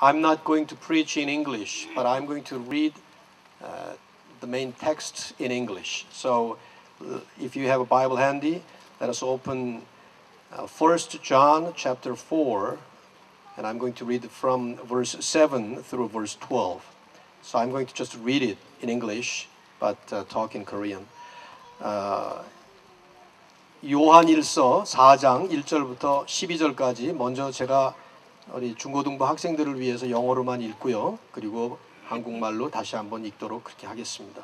I'm not going to preach in English, but I'm going to read the main text in English. So if you have a Bible handy, let us open 1 John chapter 4, and I'm going to read from verse 7 through verse 12. So I'm going to just read it in English, but talk in Korean. 요한일서 4장 1절부터 12절까지 먼저 제가 우리 중고등부 학생들을 위해서 영어로만 읽고요. 그리고 한국말로 다시 한번 읽도록 그렇게 하겠습니다.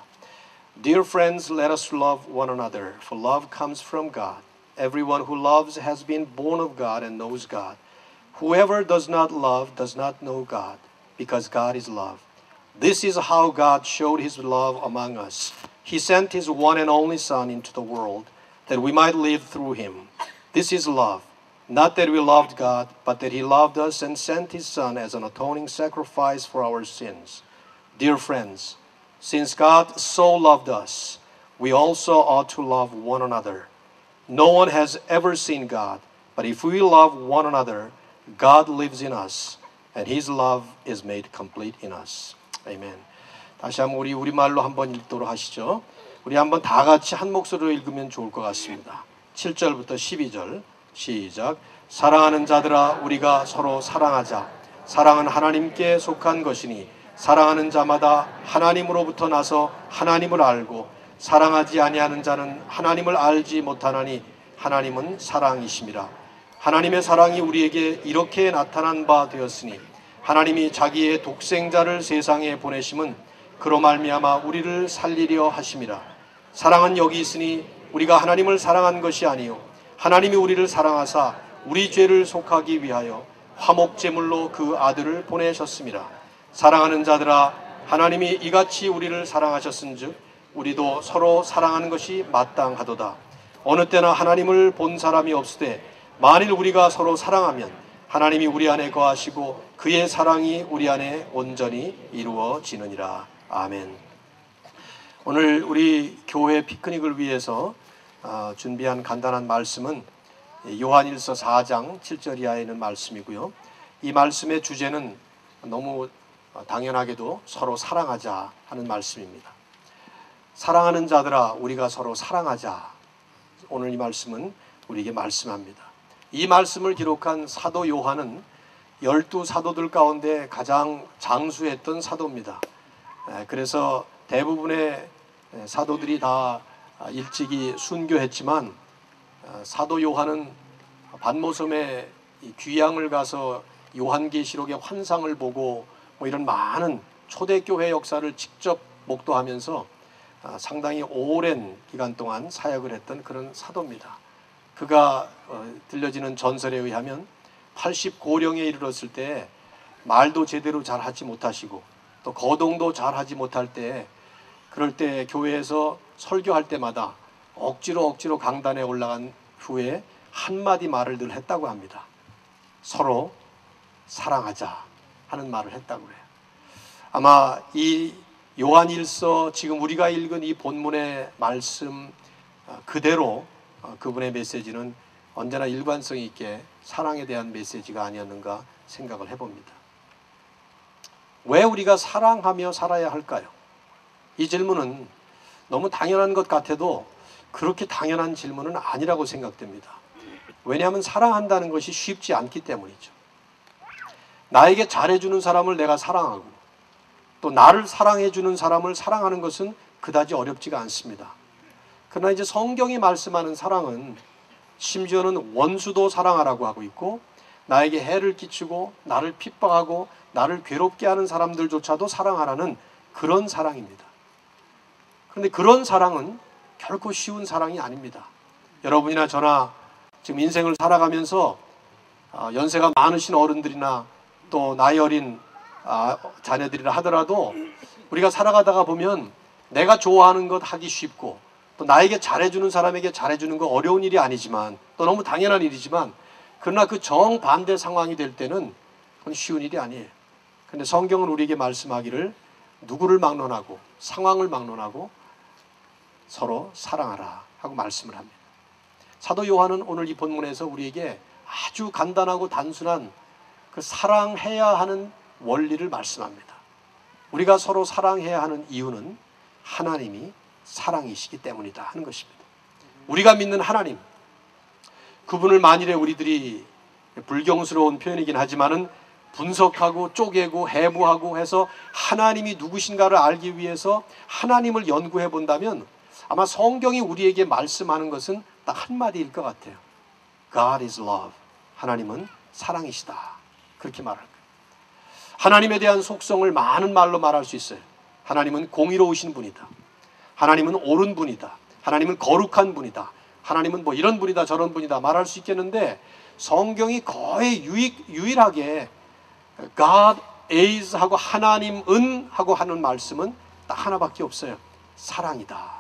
Dear friends, let us love one another, for love comes from God. Everyone who loves has been born of God and knows God. Whoever does not love does not know God, because God is love. This is how God showed his love among us. He sent his one and only Son into the world, that we might live through him. This is love. Not that we loved God, but that he loved us and sent his Son as an atoning sacrifice for our sins. Dear friends, since God so loved us, we also ought to love one another. No one has ever seen God, but if we love one another, God lives in us, and his love is made complete in us. 아멘. 다시 한번 우리말로 한번 읽도록 하시죠. 우리 한번 다 같이 한 목소리로 읽으면 좋을 것 같습니다. 7절부터 12절 시작. 사랑하는 자들아, 우리가 서로 사랑하자. 사랑은 하나님께 속한 것이니 사랑하는 자마다 하나님으로부터 나서 하나님을 알고 사랑하지 아니하는 자는 하나님을 알지 못하나니 하나님은 사랑이심이라. 하나님의 사랑이 우리에게 이렇게 나타난 바 되었으니 하나님이 자기의 독생자를 세상에 보내심은 그로 말미암아 우리를 살리려 하심이라. 사랑은 여기 있으니 우리가 하나님을 사랑한 것이 아니요 하나님이 우리를 사랑하사 우리 죄를 속하기 위하여 화목제물로 그 아들을 보내셨습니다. 사랑하는 자들아, 하나님이 이같이 우리를 사랑하셨은즉 우리도 서로 사랑하는 것이 마땅하도다. 어느 때나 하나님을 본 사람이 없으되 만일 우리가 서로 사랑하면 하나님이 우리 안에 거하시고 그의 사랑이 우리 안에 온전히 이루어지느니라. 아멘. 오늘 우리 교회 피크닉을 위해서 준비한 간단한 말씀은 요한일서 4장 7절 이하에 있는 말씀이고요. 이 말씀의 주제는 너무 당연하게도 서로 사랑하자 하는 말씀입니다. 사랑하는 자들아, 우리가 서로 사랑하자. 오늘 이 말씀은 우리에게 말씀합니다. 이 말씀을 기록한 사도 요한은 12사도들 가운데 가장 장수했던 사도입니다. 그래서 대부분의 사도들이 다 일찍이 순교했지만 사도 요한은 반모섬에 귀향을 가서 요한계시록의 환상을 보고 이런 많은 초대교회 역사를 직접 목도하면서 상당히 오랜 기간 동안 사역을 했던 그런 사도입니다. 그가 들려지는 전설에 의하면 80고령에 이르렀을 때 말도 제대로 잘 하지 못하시고 또 거동도 잘 하지 못할 때 그럴 때 교회에서 설교할 때마다 억지로 강단에 올라간 후에 한마디 말을 늘 했다고 합니다. 서로 사랑하자 하는 말을 했다고 해요. 아마 이 요한일서 지금 우리가 읽은 이 본문의 말씀 그대로 그분의 메시지는 언제나 일관성 있게 사랑에 대한 메시지가 아니었는가 생각을 해봅니다. 왜 우리가 사랑하며 살아야 할까요? 이 질문은 너무 당연한 것 같아도 그렇게 당연한 질문은 아니라고 생각됩니다. 왜냐하면 사랑한다는 것이 쉽지 않기 때문이죠. 나에게 잘해주는 사람을 내가 사랑하고 또 나를 사랑해주는 사람을 사랑하는 것은 그다지 어렵지가 않습니다. 그러나 이제 성경이 말씀하는 사랑은 심지어는 원수도 사랑하라고 하고 있고 나에게 해를 끼치고 나를 핍박하고 나를 괴롭게 하는 사람들조차도 사랑하라는 그런 사랑입니다. 그런데 그런 사랑은 결코 쉬운 사랑이 아닙니다. 여러분이나 저나 지금 인생을 살아가면서 연세가 많으신 어른들이나 또 나이 어린 자녀들이라 하더라도 우리가 살아가다가 보면 내가 좋아하는 것 하기 쉽고 또 나에게 잘해주는 사람에게 잘해주는 거 어려운 일이 아니지만 또 너무 당연한 일이지만 그러나 그 정반대 상황이 될 때는 그건 쉬운 일이 아니에요. 그런데 성경은 우리에게 말씀하기를 누구를 막론하고 상황을 막론하고 서로 사랑하라 하고 말씀을 합니다. 사도 요한은 오늘 이 본문에서 우리에게 아주 간단하고 단순한 그 사랑해야 하는 원리를 말씀합니다. 우리가 서로 사랑해야 하는 이유는 하나님이 사랑이시기 때문이다 하는 것입니다. 우리가 믿는 하나님, 그분을 만일에 우리들이 불경스러운 표현이긴 하지만은 분석하고 쪼개고 해부하고 해서 하나님이 누구신가를 알기 위해서 하나님을 연구해 본다면 아마 성경이 우리에게 말씀하는 것은 딱 한마디일 것 같아요. God is love. 하나님은 사랑이시다. 그렇게 말할 거예요. 하나님에 대한 속성을 많은 말로 말할 수 있어요. 하나님은 공의로우신 분이다. 하나님은 옳은 분이다. 하나님은 거룩한 분이다. 하나님은 뭐 이런 분이다 저런 분이다 말할 수 있겠는데 성경이 거의 유일하게 God is 하고 하나님은 하고 하는 말씀은 딱 하나밖에 없어요. 사랑이다.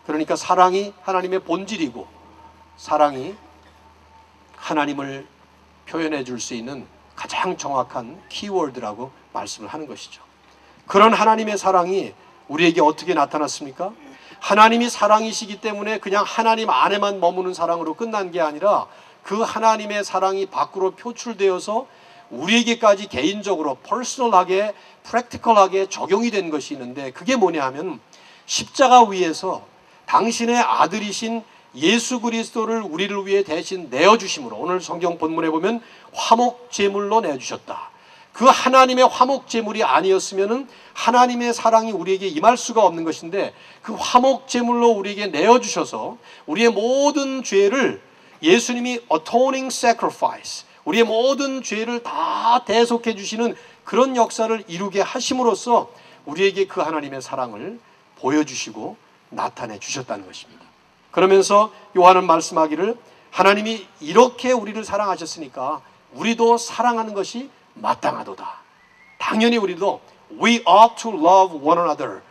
그러니까 사랑이 하나님의 본질이고 사랑이 하나님을 표현해 줄 수 있는 가장 정확한 키워드라고 말씀을 하는 것이죠. 그런 하나님의 사랑이 우리에게 어떻게 나타났습니까? 하나님이 사랑이시기 때문에 그냥 하나님 안에만 머무는 사랑으로 끝난 게 아니라 그 하나님의 사랑이 밖으로 표출되어서 우리에게까지 개인적으로 퍼스널하게 프랙티컬하게 적용이 된 것이 있는데 그게 뭐냐 하면 십자가 위에서 당신의 아들이신 예수 그리스도를 우리를 위해 대신 내어주심으로 오늘 성경 본문에 보면 화목제물로 내주셨다. 그 하나님의 화목제물이 아니었으면 하나님의 사랑이 우리에게 임할 수가 없는 것인데 그 화목제물로 우리에게 내어주셔서 우리의 모든 죄를 예수님이 atoning sacrifice 우리의 모든 죄를 다 대속해 주시는 그런 역사를 이루게 하심으로써 우리에게 그 하나님의 사랑을 보여주시고 나타내 주셨다는 것입니다. 그러면서 요한은 말씀하기를 하나님이 이렇게 우리를 사랑하셨으니까 우리도 사랑하는 것이 마땅하도다. 당연히 우리도 we ought to love one another.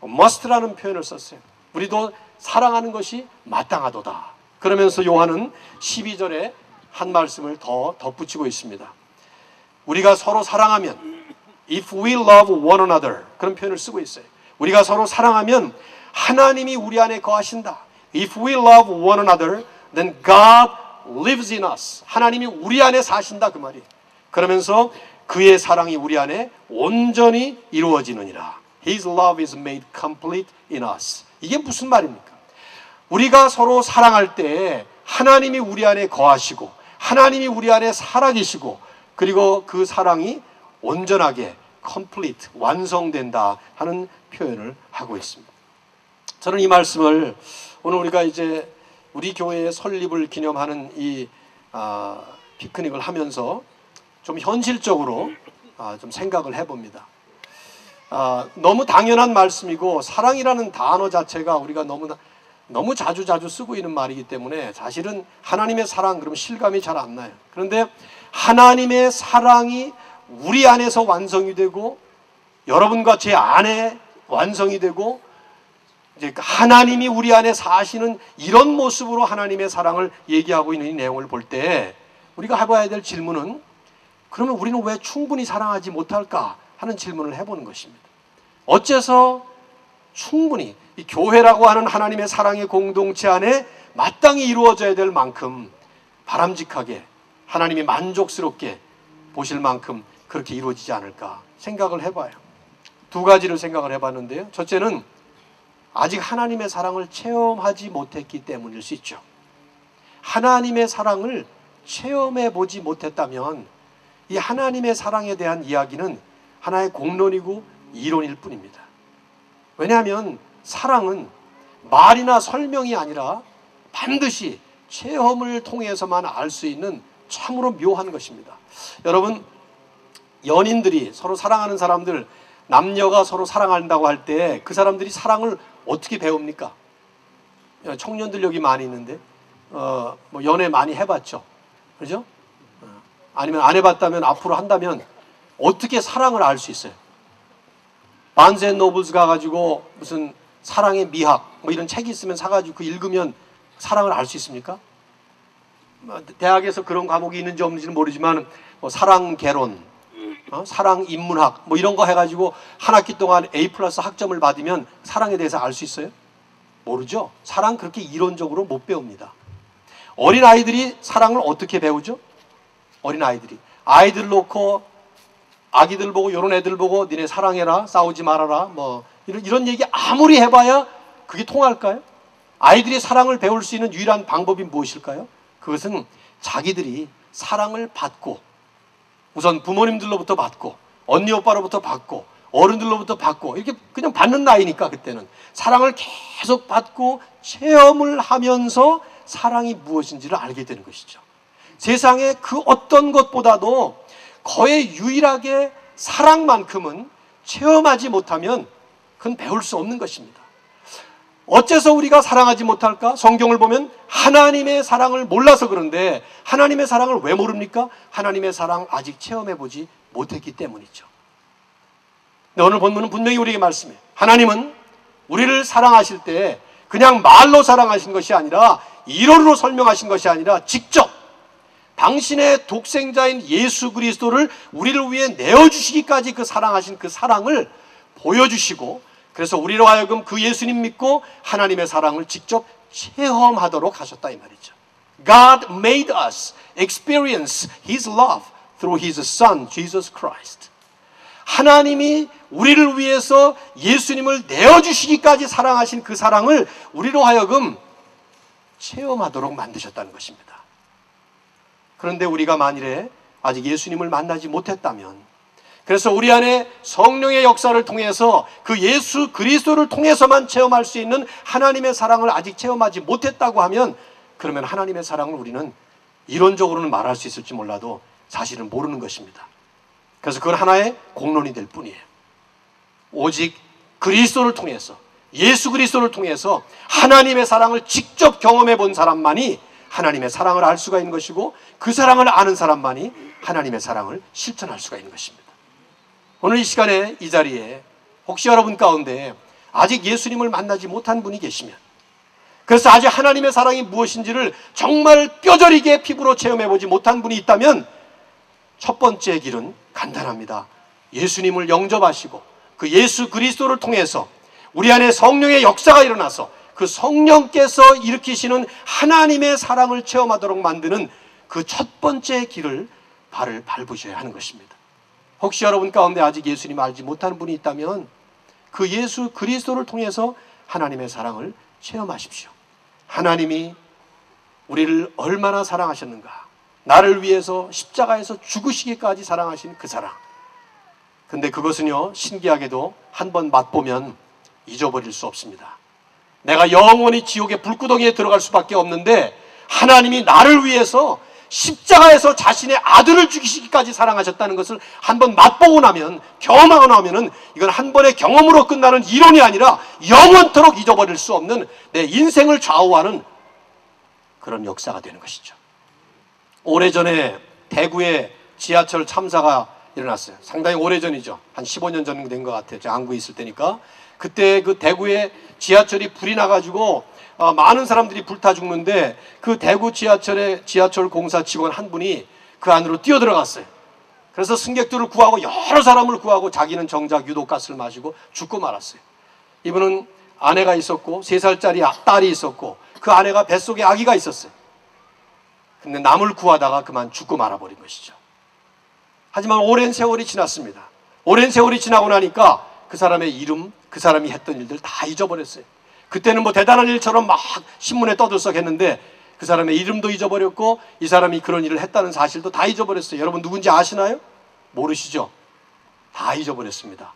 must라는 표현을 썼어요. 우리도 사랑하는 것이 마땅하도다. 그러면서 요한은 12절에 한 말씀을 더 덧붙이고 있습니다. 우리가 서로 사랑하면 if we love one another 그런 표현을 쓰고 있어요. 우리가 서로 사랑하면 하나님이 우리 안에 거하신다. If we love one another, then God lives in us. 하나님이 우리 안에 사신다 그 말이에요. 그러면서 그의 사랑이 우리 안에 온전히 이루어지느니라. His love is made complete in us. 이게 무슨 말입니까? 우리가 서로 사랑할 때 하나님이 우리 안에 거하시고 하나님이 우리 안에 살아계시고 그리고 그 사랑이 온전하게 complete, 완성된다 하는 표현을 하고 있습니다. 저는 이 말씀을 오늘 우리가 이제 우리 교회의 설립을 기념하는 이 피크닉을 하면서 좀 현실적으로 좀 생각을 해봅니다. 너무 당연한 말씀이고 사랑이라는 단어 자체가 우리가 너무 자주 쓰고 있는 말이기 때문에 사실은 하나님의 사랑 그러면 실감이 잘 안 나요. 그런데 하나님의 사랑이 우리 안에서 완성이 되고 여러분과 제 안에 완성이 되고 이제 하나님이 우리 안에 사시는 이런 모습으로 하나님의 사랑을 얘기하고 있는 이 내용을 볼 때 우리가 해봐야 될 질문은 그러면 우리는 왜 충분히 사랑하지 못할까 하는 질문을 해보는 것입니다. 어째서 충분히 이 교회라고 하는 하나님의 사랑의 공동체 안에 마땅히 이루어져야 될 만큼 바람직하게 하나님이 만족스럽게 보실 만큼 그렇게 이루어지지 않을까 생각을 해봐요. 두 가지를 생각을 해봤는데요. 첫째는 아직 하나님의 사랑을 체험하지 못했기 때문일 수 있죠. 하나님의 사랑을 체험해 보지 못했다면 이 하나님의 사랑에 대한 이야기는 하나의 공론이고 이론일 뿐입니다. 왜냐하면 사랑은 말이나 설명이 아니라 반드시 체험을 통해서만 알 수 있는 참으로 묘한 것입니다. 여러분, 연인들이 서로 사랑하는 사람들, 남녀가 서로 사랑한다고 할 때 그 사람들이 사랑을 어떻게 배웁니까? 청년들 여기 많이 있는데 뭐 연애 많이 해봤죠? 그죠? 아니면 안 해봤다면 앞으로 한다면 어떻게 사랑을 알 수 있어요? 바은스 앤 노블스 가가지고 무슨 사랑의 미학 뭐 이런 책이 있으면 사가지고 그 읽으면 사랑을 알 수 있습니까? 대학에서 그런 과목이 있는지 없는지는 모르지만 뭐 사랑 개론, 사랑 인문학 뭐 이런 거 해가지고 한 학기 동안 A+ 학점을 받으면 사랑에 대해서 알 수 있어요? 모르죠. 사랑 그렇게 이론적으로 못 배웁니다. 어린아이들이 사랑을 어떻게 배우죠? 어린아이들이 아이들 놓고 아기들 보고 이런 애들 보고 니네 사랑해라, 싸우지 말아라, 뭐 이런 얘기 아무리 해봐야 그게 통할까요? 아이들이 사랑을 배울 수 있는 유일한 방법이 무엇일까요? 그것은 자기들이 사랑을 받고, 우선 부모님들로부터 받고, 언니 오빠로부터 받고, 어른들로부터 받고, 이렇게 그냥 받는 나이니까 그때는 사랑을 계속 받고 체험을 하면서 사랑이 무엇인지를 알게 되는 것이죠. 세상에 그 어떤 것보다도 거의 유일하게 사랑만큼은 체험하지 못하면 그건 배울 수 없는 것입니다. 어째서 우리가 사랑하지 못할까? 성경을 보면 하나님의 사랑을 몰라서 그런데, 하나님의 사랑을 왜 모릅니까? 하나님의 사랑 아직 체험해보지 못했기 때문이죠. 근데 오늘 본문은 분명히 우리에게 말씀해요. 하나님은 우리를 사랑하실 때 그냥 말로 사랑하신 것이 아니라, 이론으로 설명하신 것이 아니라 직접 당신의 독생자인 예수 그리스도를 우리를 위해 내어주시기까지 그 사랑하신 그 사랑을 보여주시고, 그래서 우리로 하여금 그 예수님 믿고 하나님의 사랑을 직접 체험하도록 하셨다 이 말이죠. God made us experience His love through His Son, Jesus Christ. 하나님이 우리를 위해서 예수님을 내어주시기까지 사랑하신 그 사랑을 우리로 하여금 체험하도록 만드셨다는 것입니다. 그런데 우리가 만일에 아직 예수님을 만나지 못했다면, 그래서 우리 안에 성령의 역사를 통해서 그 예수 그리스도를 통해서만 체험할 수 있는 하나님의 사랑을 아직 체험하지 못했다고 하면, 그러면 하나님의 사랑을 우리는 이론적으로는 말할 수 있을지 몰라도 사실은 모르는 것입니다. 그래서 그건 하나의 공론이 될 뿐이에요. 오직 그리스도를 통해서, 예수 그리스도를 통해서 하나님의 사랑을 직접 경험해 본 사람만이 하나님의 사랑을 알 수가 있는 것이고, 그 사랑을 아는 사람만이 하나님의 사랑을 실천할 수가 있는 것입니다. 오늘 이 시간에 이 자리에 혹시 여러분 가운데 아직 예수님을 만나지 못한 분이 계시면, 그래서 아직 하나님의 사랑이 무엇인지를 정말 뼈저리게 피부로 체험해보지 못한 분이 있다면, 첫 번째 길은 간단합니다. 예수님을 영접하시고 그 예수 그리스도를 통해서 우리 안에 성령의 역사가 일어나서 그 성령께서 일으키시는 하나님의 사랑을 체험하도록 만드는 그 첫 번째 길을 발을 밟으셔야 하는 것입니다. 혹시 여러분 가운데 아직 예수님 알지 못하는 분이 있다면 그 예수 그리스도를 통해서 하나님의 사랑을 체험하십시오. 하나님이 우리를 얼마나 사랑하셨는가, 나를 위해서 십자가에서 죽으시기까지 사랑하신 그 사랑. 근데 그것은요, 신기하게도 한번 맛보면 잊어버릴 수 없습니다. 내가 영원히 지옥의 불구덩이에 들어갈 수밖에 없는데, 하나님이 나를 위해서 십자가에서 자신의 아들을 죽이시기까지 사랑하셨다는 것을 한번 맛보고 나면, 경험하고 나면은 이건 한 번의 경험으로 끝나는 이론이 아니라 영원토록 잊어버릴 수 없는 내 인생을 좌우하는 그런 역사가 되는 것이죠. 오래전에 대구에 지하철 참사가 일어났어요. 상당히 오래전이죠. 한 15년 전 된 것 같아요. 제가 안구에 있을 때니까. 그때 그 대구에 지하철이 불이 나가지고 많은 사람들이 불타 죽는데, 그 대구 지하철의 지하철 공사 직원 한 분이 그 안으로 뛰어들어갔어요. 그래서 승객들을 구하고 여러 사람을 구하고 자기는 정작 유독가스를 마시고 죽고 말았어요. 이분은 아내가 있었고 3살짜리 딸이 있었고 그 아내가 뱃속에 아기가 있었어요. 근데 남을 구하다가 그만 죽고 말아버린 것이죠. 하지만 오랜 세월이 지났습니다. 오랜 세월이 지나고 나니까 그 사람의 이름, 그 사람이 했던 일들 다 잊어버렸어요. 그때는 뭐 대단한 일처럼 막 신문에 떠들썩했는데 그 사람의 이름도 잊어버렸고 이 사람이 그런 일을 했다는 사실도 다 잊어버렸어요. 여러분 누군지 아시나요? 모르시죠? 다 잊어버렸습니다.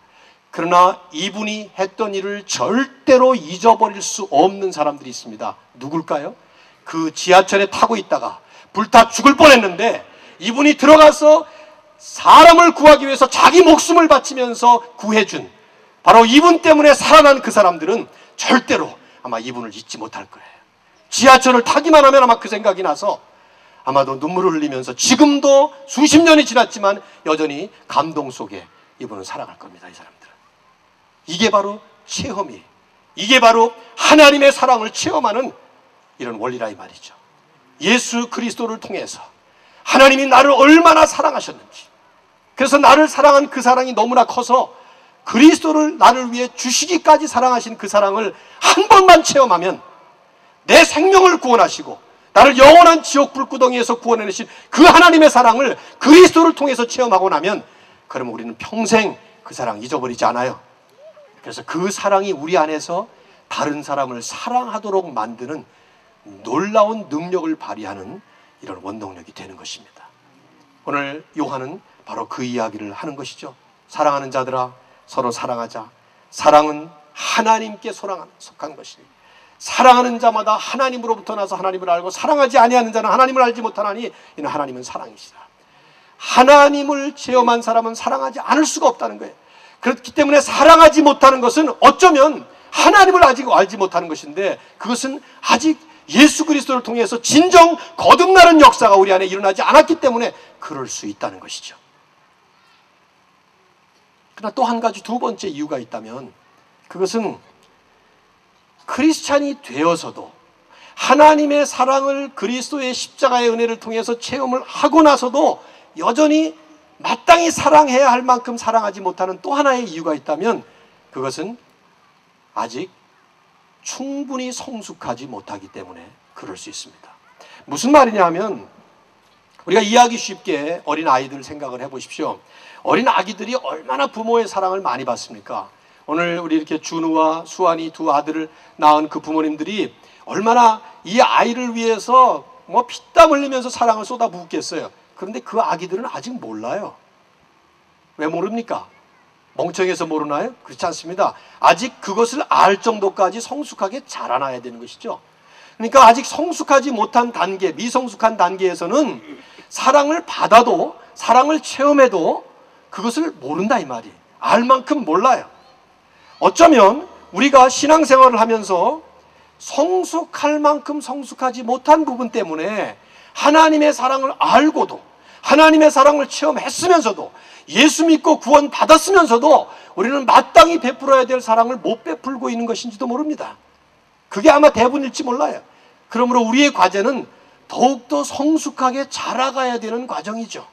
그러나 이분이 했던 일을 절대로 잊어버릴 수 없는 사람들이 있습니다. 누굴까요? 그 지하철에 타고 있다가 불타 죽을 뻔했는데 이분이 들어가서 사람을 구하기 위해서 자기 목숨을 바치면서 구해준, 바로 이분 때문에 살아난 그 사람들은 절대로 아마 이분을 잊지 못할 거예요. 지하철을 타기만 하면 아마 그 생각이 나서 아마도 눈물을 흘리면서 지금도 수십 년이 지났지만 여전히 감동 속에 이분은 살아갈 겁니다. 이 사람들은. 이게 바로 체험이에요. 이게 바로 하나님의 사랑을 체험하는 이런 원리라 이 말이죠. 예수 그리스도를 통해서 하나님이 나를 얼마나 사랑하셨는지, 그래서 나를 사랑한 그 사랑이 너무나 커서 그리스도를 나를 위해 주시기까지 사랑하신 그 사랑을 한 번만 체험하면, 내 생명을 구원하시고 나를 영원한 지옥 불구덩이에서 구원해내신 그 하나님의 사랑을 그리스도를 통해서 체험하고 나면 그러면 우리는 평생 그 사랑 잊어버리지 않아요. 그래서 그 사랑이 우리 안에서 다른 사람을 사랑하도록 만드는 놀라운 능력을 발휘하는 이런 원동력이 되는 것입니다. 오늘 요한은 바로 그 이야기를 하는 것이죠. 사랑하는 자들아, 서로 사랑하자. 사랑은 하나님께 속한 것이니 사랑하는 자마다 하나님으로부터 나서 하나님을 알고 사랑하지 아니하는 자는 하나님을 알지 못하나니 이는 하나님은 사랑이시라. 하나님을 체험한 사람은 사랑하지 않을 수가 없다는 거예요. 그렇기 때문에 사랑하지 못하는 것은 어쩌면 하나님을 아직 알지 못하는 것인데, 그것은 아직 예수 그리스도를 통해서 진정 거듭나는 역사가 우리 안에 일어나지 않았기 때문에 그럴 수 있다는 것이죠. 그러나 또 한 가지, 두 번째 이유가 있다면, 그것은 크리스찬이 되어서도 하나님의 사랑을 그리스도의 십자가의 은혜를 통해서 체험을 하고 나서도 여전히 마땅히 사랑해야 할 만큼 사랑하지 못하는 또 하나의 이유가 있다면, 그것은 아직 충분히 성숙하지 못하기 때문에 그럴 수 있습니다. 무슨 말이냐 하면, 우리가 이해하기 쉽게 어린 아이들 생각을 해보십시오. 어린 아기들이 얼마나 부모의 사랑을 많이 받습니까? 오늘 우리 이렇게 준우와 수환이 두 아들을 낳은 그 부모님들이 얼마나 이 아이를 위해서 피땀 흘리면서 사랑을 쏟아붓겠어요. 그런데 그 아기들은 아직 몰라요. 왜 모릅니까? 멍청해서 모르나요? 그렇지 않습니다. 아직 그것을 알 정도까지 성숙하게 자라나야 되는 것이죠. 그러니까 아직 성숙하지 못한 단계, 미성숙한 단계에서는 사랑을 받아도, 사랑을 체험해도 그것을 모른다 이 말이에요. 알 만큼 몰라요. 어쩌면 우리가 신앙생활을 하면서 성숙할 만큼 성숙하지 못한 부분 때문에 하나님의 사랑을 알고도, 하나님의 사랑을 체험했으면서도, 예수 믿고 구원 받았으면서도 우리는 마땅히 베풀어야 될 사랑을 못 베풀고 있는 것인지도 모릅니다. 그게 아마 대부분일지 몰라요. 그러므로 우리의 과제는 더욱더 성숙하게 자라가야 되는 과정이죠.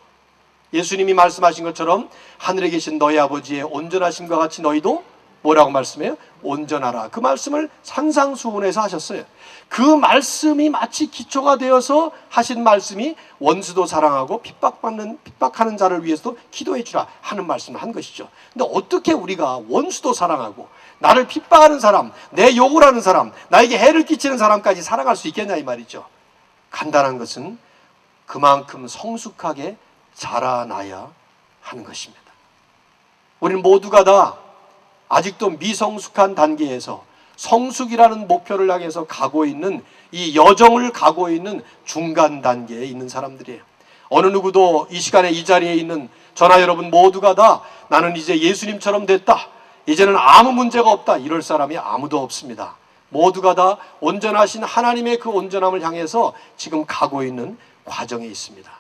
예수님이 말씀하신 것처럼 하늘에 계신 너희 아버지의 온전하심과 같이 너희도 뭐라고 말씀해요? 온전하라. 그 말씀을 산상수훈에서 하셨어요. 그 말씀이 마치 기초가 되어서 하신 말씀이 원수도 사랑하고 핍박하는 자를 위해서도 기도해 주라 하는 말씀을 한 것이죠. 근데 어떻게 우리가 원수도 사랑하고 나를 핍박하는 사람, 내 욕을 하는 사람, 나에게 해를 끼치는 사람까지 사랑할 수 있겠냐 이 말이죠. 간단한 것은 그만큼 성숙하게 자라나야 하는 것입니다. 우리는 모두가 다 아직도 미성숙한 단계에서 성숙이라는 목표를 향해서 가고 있는, 이 여정을 가고 있는 중간 단계에 있는 사람들이에요. 어느 누구도 이 시간에 이 자리에 있는 저나 여러분 모두가 다 나는 이제 예수님처럼 됐다, 이제는 아무 문제가 없다, 이럴 사람이 아무도 없습니다. 모두가 다 온전하신 하나님의 그 온전함을 향해서 지금 가고 있는 과정에 있습니다.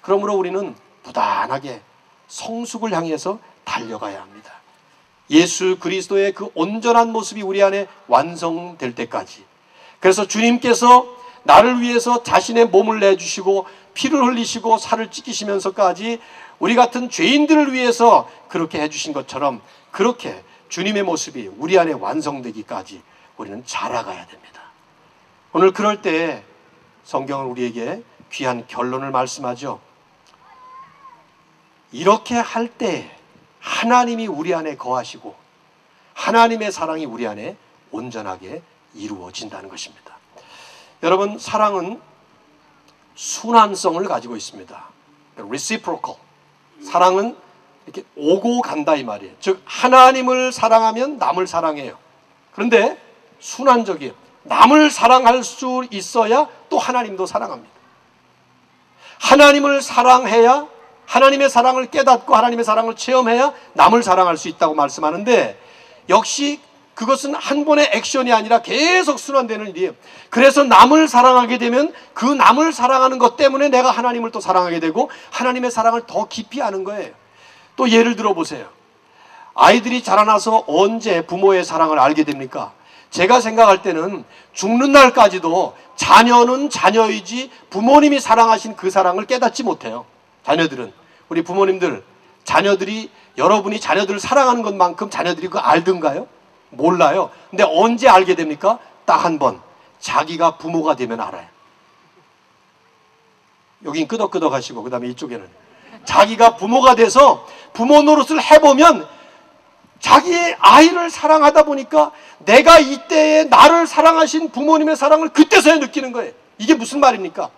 그러므로 우리는 부단하게 성숙을 향해서 달려가야 합니다. 예수 그리스도의 그 온전한 모습이 우리 안에 완성될 때까지. 그래서 주님께서 나를 위해서 자신의 몸을 내주시고 피를 흘리시고 살을 찢기시면서까지 우리 같은 죄인들을 위해서 그렇게 해주신 것처럼, 그렇게 주님의 모습이 우리 안에 완성되기까지 우리는 자라가야 됩니다. 오늘 그럴 때 성경은 우리에게 귀한 결론을 말씀하죠. 이렇게 할 때 하나님이 우리 안에 거하시고 하나님의 사랑이 우리 안에 온전하게 이루어진다는 것입니다. 여러분, 사랑은 순환성을 가지고 있습니다. reciprocal. 사랑은 이렇게 오고 간다 이 말이에요. 즉 하나님을 사랑하면 남을 사랑해요. 그런데 순환적이에요. 남을 사랑할 수 있어야 또 하나님도 사랑합니다. 하나님을 사랑해야, 하나님의 사랑을 깨닫고 하나님의 사랑을 체험해야 남을 사랑할 수 있다고 말씀하는데, 역시 그것은 한 번의 액션이 아니라 계속 순환되는 일이에요. 그래서 남을 사랑하게 되면 그 남을 사랑하는 것 때문에 내가 하나님을 또 사랑하게 되고 하나님의 사랑을 더 깊이 아는 거예요. 또 예를 들어 보세요. 아이들이 자라나서 언제 부모의 사랑을 알게 됩니까? 제가 생각할 때는 죽는 날까지도 자녀는 자녀이지 부모님이 사랑하신 그 사랑을 깨닫지 못해요. 자녀들은, 우리 부모님들, 자녀들이, 여러분이 자녀들을 사랑하는 것만큼 자녀들이 그거 알던가요? 몰라요. 근데 언제 알게 됩니까? 딱 한 번, 자기가 부모가 되면 알아요. 여긴 끄덕끄덕 하시고, 그 다음에 이쪽에는 자기가 부모가 돼서 부모 노릇을 해보면 자기의 아이를 사랑하다 보니까 내가 이때에 나를 사랑하신 부모님의 사랑을 그때서야 느끼는 거예요. 이게 무슨 말입니까?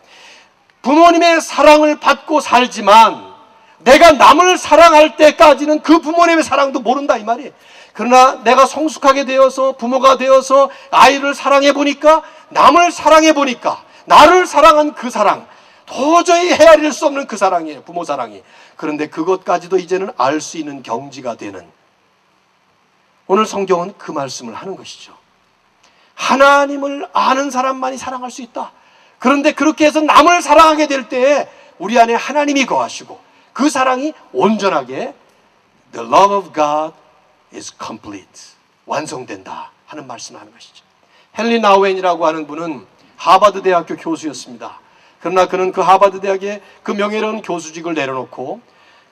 부모님의 사랑을 받고 살지만 내가 남을 사랑할 때까지는 그 부모님의 사랑도 모른다 이 말이에요. 그러나 내가 성숙하게 되어서 부모가 되어서 아이를 사랑해 보니까, 남을 사랑해 보니까 나를 사랑한 그 사랑, 도저히 헤아릴 수 없는 그 사랑이에요. 부모 사랑이. 그런데 그것까지도 이제는 알 수 있는 경지가 되는, 오늘 성경은 그 말씀을 하는 것이죠. 하나님을 아는 사람만이 사랑할 수 있다. 그런데 그렇게 해서 남을 사랑하게 될 때에 우리 안에 하나님이 거하시고 그 사랑이 온전하게 The love of God is complete, 완성된다 하는 말씀을 하는 것이죠. 헨리 나우엔이라고 하는 분은 하버드 대학교 교수였습니다. 그러나 그는 그 하버드 대학의 그 명예로운 교수직을 내려놓고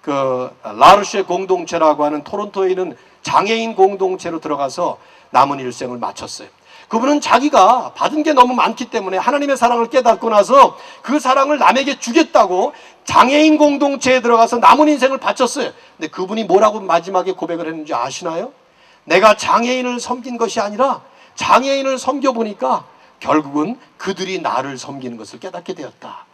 그 라르쉐 공동체라고 하는 토론토에 있는 장애인 공동체로 들어가서 남은 일생을 마쳤어요. 그분은 자기가 받은 게 너무 많기 때문에 하나님의 사랑을 깨닫고 나서 그 사랑을 남에게 주겠다고 장애인 공동체에 들어가서 남은 인생을 바쳤어요. 근데 그분이 뭐라고 마지막에 고백을 했는지 아시나요? 내가 장애인을 섬긴 것이 아니라 장애인을 섬겨보니까 결국은 그들이 나를 섬기는 것을 깨닫게 되었다.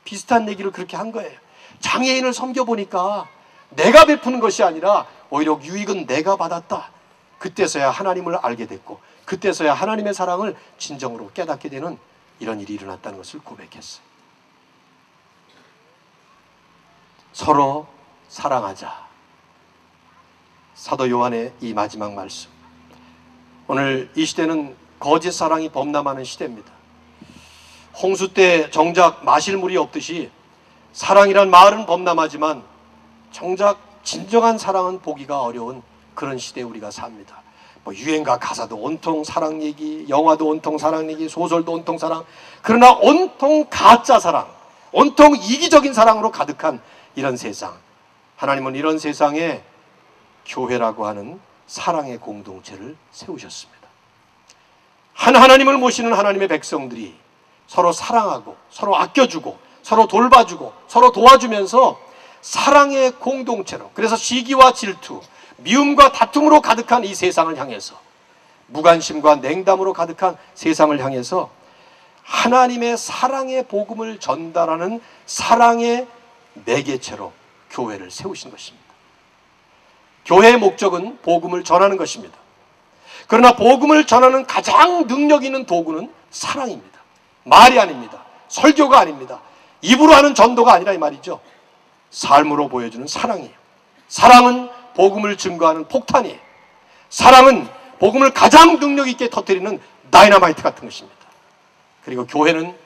비슷한 얘기를 그렇게 한 거예요. 장애인을 섬겨보니까 내가 베푸는 것이 아니라 오히려 유익은 내가 받았다. 그때서야 하나님을 알게 됐고 그때서야 하나님의 사랑을 진정으로 깨닫게 되는 이런 일이 일어났다는 것을 고백했어요. 서로 사랑하자. 사도 요한의 이 마지막 말씀. 오늘 이 시대는 거짓 사랑이 범람하는 시대입니다. 홍수 때 정작 마실 물이 없듯이 사랑이란 말은 범람하지만 정작 진정한 사랑은 보기가 어려운 그런 시대에 우리가 삽니다. 뭐 유행가 가사도 온통 사랑 얘기, 영화도 온통 사랑 얘기, 소설도 온통 사랑, 그러나 온통 가짜 사랑, 온통 이기적인 사랑으로 가득한 이런 세상. 하나님은 이런 세상에 교회라고 하는 사랑의 공동체를 세우셨습니다. 하나님을 모시는 하나님의 백성들이 서로 사랑하고 서로 아껴주고 서로 돌봐주고 서로 도와주면서 사랑의 공동체로, 그래서 시기와 질투, 미움과 다툼으로 가득한 이 세상을 향해서, 무관심과 냉담으로 가득한 세상을 향해서 하나님의 사랑의 복음을 전달하는 사랑의 매개체로 교회를 세우신 것입니다. 교회의 목적은 복음을 전하는 것입니다. 그러나 복음을 전하는 가장 능력 있는 도구는 사랑입니다. 말이 아닙니다. 설교가 아닙니다. 입으로 하는 전도가 아니라 이 말이죠. 삶으로 보여주는 사랑이에요. 사랑은 복음을 증거하는 폭탄이에요. 사랑은 복음을 가장 능력 있게 터뜨리는 다이너마이트 같은 것입니다. 그리고 교회는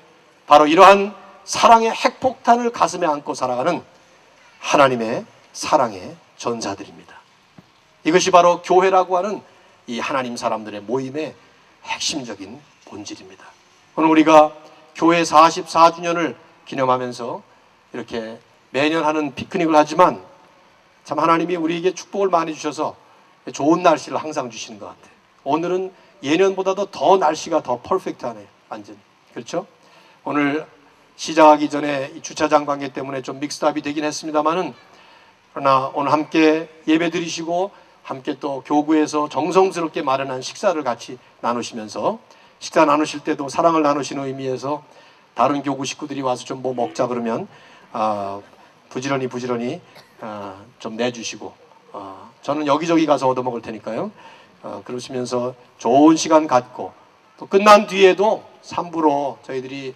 바로 이러한 사랑의 핵폭탄을 가슴에 안고 살아가는 하나님의 사랑의 전사들입니다. 이것이 바로 교회라고 하는 이 하나님 사람들의 모임의 핵심적인 본질입니다. 오늘 우리가 교회 44주년을 기념하면서 이렇게 매년 하는 피크닉을 하지만 참 하나님이 우리에게 축복을 많이 주셔서 좋은 날씨를 항상 주시는 것 같아요. 오늘은 예년보다도 더 날씨가 더 퍼펙트하네요. 완전히. 그렇죠? 오늘 시작하기 전에 이 주차장 관계 때문에 좀 믹스업이 되긴 했습니다만은, 그러나 오늘 함께 예배 드리시고 함께 또 교구에서 정성스럽게 마련한 식사를 같이 나누시면서, 식사 나누실 때도 사랑을 나누시는 의미에서 다른 교구 식구들이 와서 좀 뭐 먹자 그러면 부지런히 좀 내주시고, 저는 여기저기 가서 얻어먹을 테니까요. 그러시면서 좋은 시간 갖고, 또 끝난 뒤에도 3부로 저희들이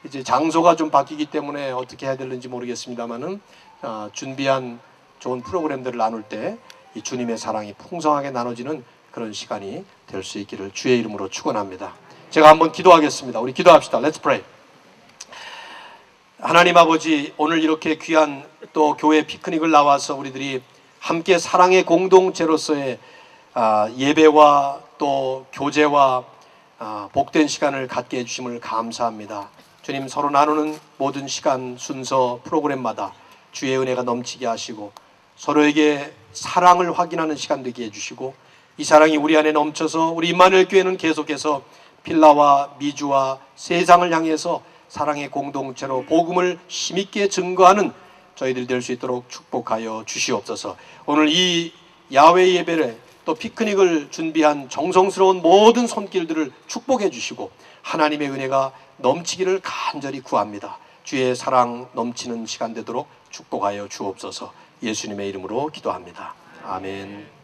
이제 장소가 좀 바뀌기 때문에 어떻게 해야 되는지 모르겠습니다만은 준비한 좋은 프로그램들을 나눌 때 이 주님의 사랑이 풍성하게 나눠지는 그런 시간이 될 수 있기를 주의 이름으로 축원합니다. 제가 한번 기도하겠습니다. 우리 기도합시다. Let's pray. 하나님 아버지, 오늘 이렇게 귀한 또 교회 피크닉을 나와서 우리들이 함께 사랑의 공동체로서의 예배와 또 교제와 복된 시간을 갖게 해주심을 감사합니다. 주님, 서로 나누는 모든 시간, 순서, 프로그램마다 주의 은혜가 넘치게 하시고 서로에게 사랑을 확인하는 시간 되게 해주시고, 이 사랑이 우리 안에 넘쳐서 우리 임마누엘 교회는 계속해서 필라와 미주와 세상을 향해서 사랑의 공동체로 복음을 힘있게 증거하는 저희들이 될 수 있도록 축복하여 주시옵소서. 오늘 이 야외 예배를 또 피크닉을 준비한 정성스러운 모든 손길들을 축복해 주시고 하나님의 은혜가 넘치기를 간절히 구합니다. 주의 사랑 넘치는 시간 되도록 축복하여 주옵소서. 예수님의 이름으로 기도합니다. 아멘.